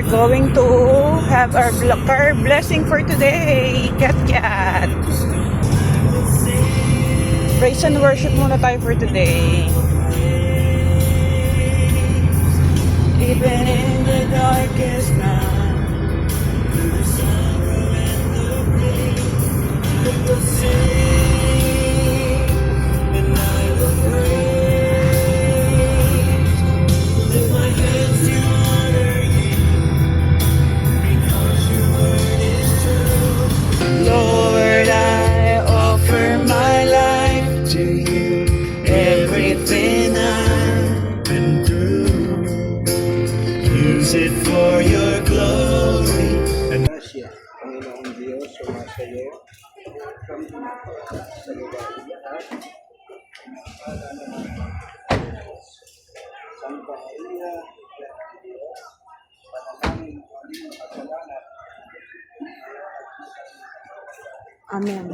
going to have our car blessing for today. Kat. Praise and worship muna tayo for today. Even in the darkest night, through the sorrow and the pain, I will sing and I will praise. Lift my hands to honor you, because your word is true. Lord, I offer my life to you, everything I've been through. Use it for your glory. And Gracia, Panginoong Diyos, sumasayo, kami sa lugar lahat, Santa Maria, Diyos, panalangin kami kasalanan. Amen.